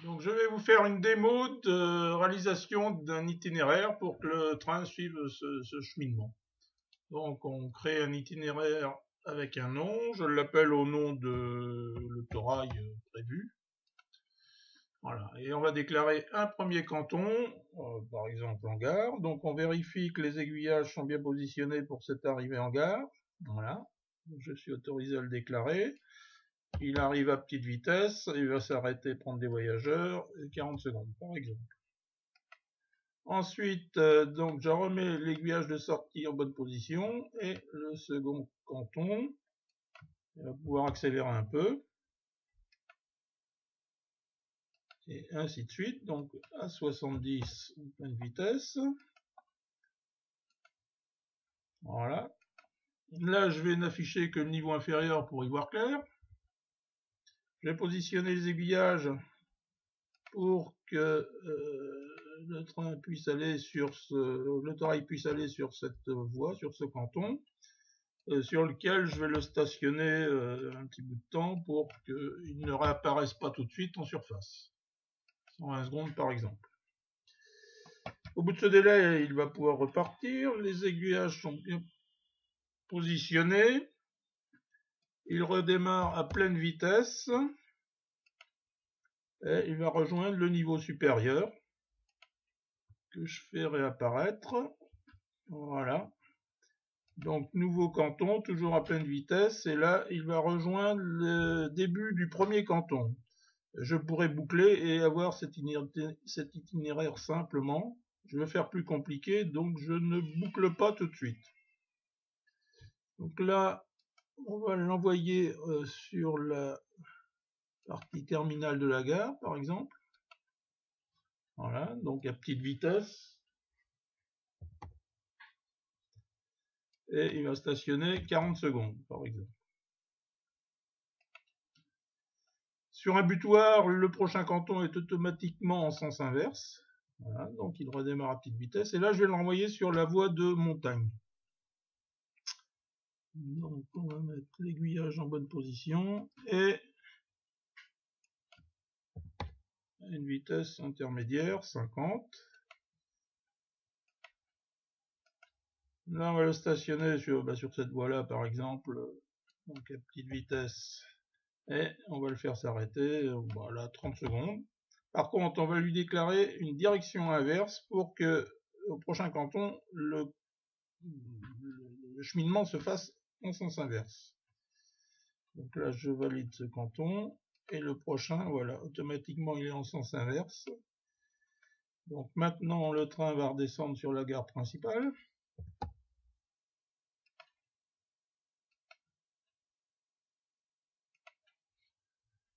Donc je vais vous faire une démo de réalisation d'un itinéraire pour que le train suive ce cheminement. Donc on crée un itinéraire avec un nom, je l'appelle au nom de le torail prévu. Voilà, et on va déclarer un premier canton, par exemple en gare. Donc on vérifie que les aiguillages sont bien positionnés pour cette arrivée en gare. Voilà, je suis autorisé à le déclarer. Il arrive à petite vitesse, il va s'arrêter, prendre des voyageurs, 40 secondes par exemple. Ensuite, donc je remets l'aiguillage de sortie en bonne position et le second canton, il va pouvoir accélérer un peu. Et ainsi de suite, donc à 70 en pleine vitesse. Voilà. Là, je vais n'afficher que le niveau inférieur pour y voir clair. Je vais positionner les aiguillages pour que le train puisse aller sur l'autorail puisse aller sur cette voie, sur ce canton, sur lequel je vais le stationner un petit bout de temps pour qu'il ne réapparaisse pas tout de suite en surface. 120 secondes par exemple. Au bout de ce délai, il va pouvoir repartir. Les aiguillages sont bien positionnés. Il redémarre à pleine vitesse. Et il va rejoindre le niveau supérieur que je fais réapparaître. Voilà. Donc nouveau canton, toujours à pleine vitesse. Et là, il va rejoindre le début du premier canton. Je pourrais boucler et avoir cet itinéraire simplement. Je vais faire plus compliqué, donc je ne boucle pas tout de suite. Donc là, on va l'envoyer sur la partie terminale de la gare, par exemple. Voilà, donc à petite vitesse. Et il va stationner 40 secondes, par exemple. Sur un butoir, le prochain canton est automatiquement en sens inverse. Voilà, donc il redémarre à petite vitesse. Et là, je vais le renvoyer sur la voie de montagne. Donc on va mettre l'aiguillage en bonne position et une vitesse intermédiaire, 50. Là on va le stationner sur cette voie-là par exemple, donc à petite vitesse, et on va le faire s'arrêter, voilà, 30 secondes. Par contre on va lui déclarer une direction inverse pour que au prochain canton le cheminement se fasse en sens inverse. Donc là je valide ce canton. Et le prochain, voilà, automatiquement il est en sens inverse. Donc maintenant le train va redescendre sur la gare principale.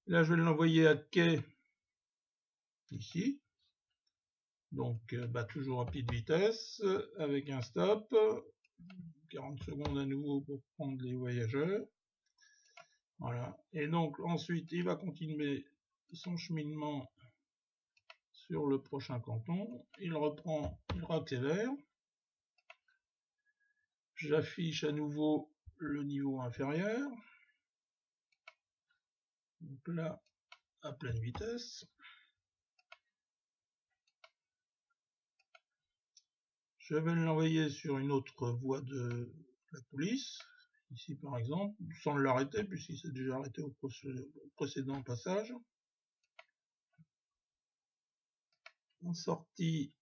Là je vais l'envoyer à quai, ici. Donc toujours à petite vitesse, avec un stop. 40 secondes à nouveau pour prendre les voyageurs. Voilà. Et donc ensuite il va continuer son cheminement sur le prochain canton. Il reprend, il réaccélère. J'affiche à nouveau le niveau inférieur. Donc là, à pleine vitesse. Je vais l'envoyer sur une autre voie de la coulisse, ici par exemple, sans l'arrêter puisqu'il s'est déjà arrêté au précédent passage. En sortie,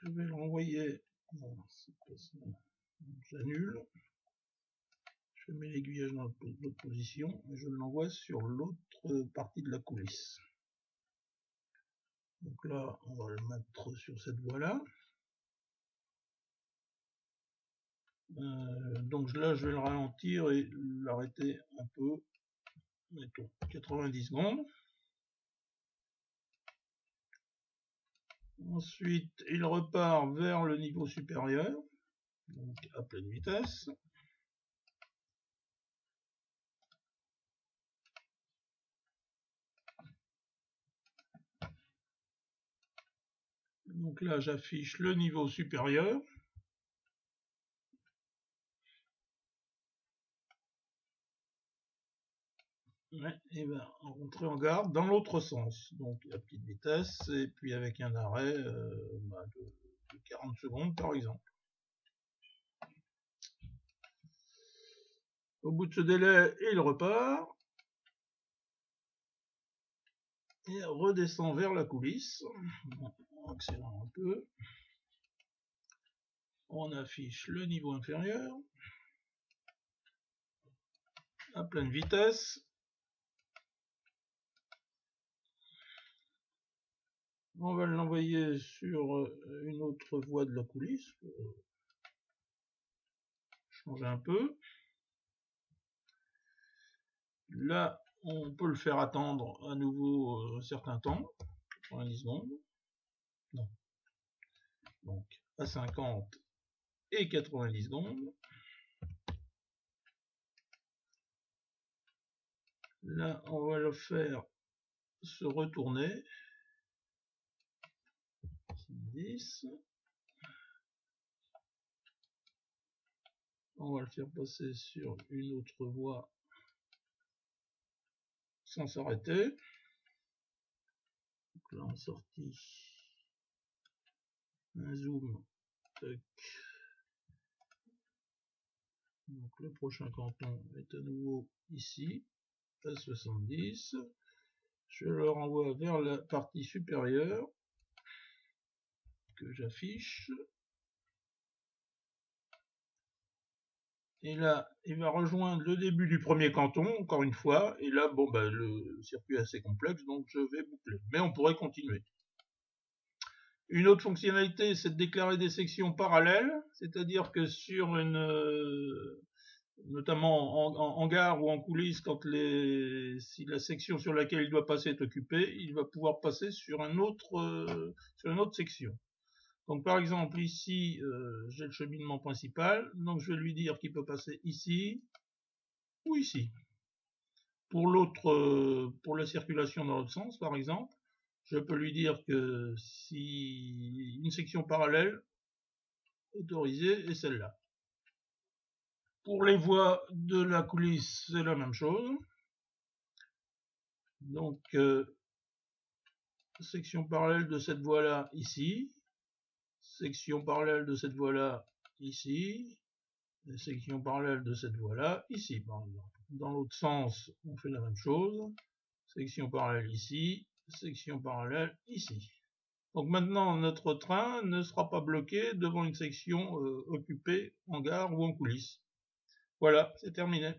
je vais le renvoyer, j'annule, je mets l'aiguillage dans l'autre position et je l'envoie sur l'autre partie de la coulisse. Donc là, on va le mettre sur cette voie-là. Donc là, je vais le ralentir et l'arrêter un peu, mettons 90 secondes. Ensuite, il repart vers le niveau supérieur, donc à pleine vitesse. Donc là, j'affiche le niveau supérieur. Ouais, et ben, rentrer en gare dans l'autre sens, donc à petite vitesse, et puis avec un arrêt de 40 secondes par exemple. Au bout de ce délai, il repart et redescend vers la coulisse. On accélère un peu. On affiche le niveau inférieur à pleine vitesse. On va l'envoyer sur une autre voie de la coulisse. Changer un peu. Là, on peut le faire attendre à nouveau un certain temps, 90 secondes. Non. Donc à 50 et 90 secondes. Là, on va le faire se retourner. 10. On va le faire passer sur une autre voie sans s'arrêter. Donc là, en sortie, un zoom. Tac. Donc le prochain canton est à nouveau ici, à 70. Je le renvoie vers la partie supérieure que j'affiche. Et là, il va rejoindre le début du premier canton, encore une fois. Et là, bon, bah, le circuit est assez complexe, donc je vais boucler. Mais on pourrait continuer. Une autre fonctionnalité, c'est de déclarer des sections parallèles. C'est-à-dire que sur une... notamment en gare ou en coulisses, quand si la section sur laquelle il doit passer est occupée, il va pouvoir passer sur une autre section. Donc par exemple ici, j'ai le cheminement principal, donc je vais lui dire qu'il peut passer ici ou ici. Pour la circulation dans l'autre sens, par exemple, je peux lui dire que si une section parallèle autorisée est celle-là. Pour les voies de la coulisse, c'est la même chose. Donc, section parallèle de cette voie-là ici, section parallèle de cette voie-là ici, et section parallèle de cette voie-là ici, par exemple. Dans l'autre sens, on fait la même chose. Section parallèle ici, section parallèle ici. Donc maintenant, notre train ne sera pas bloqué devant une section occupée en gare ou en coulisses. Voilà, c'est terminé.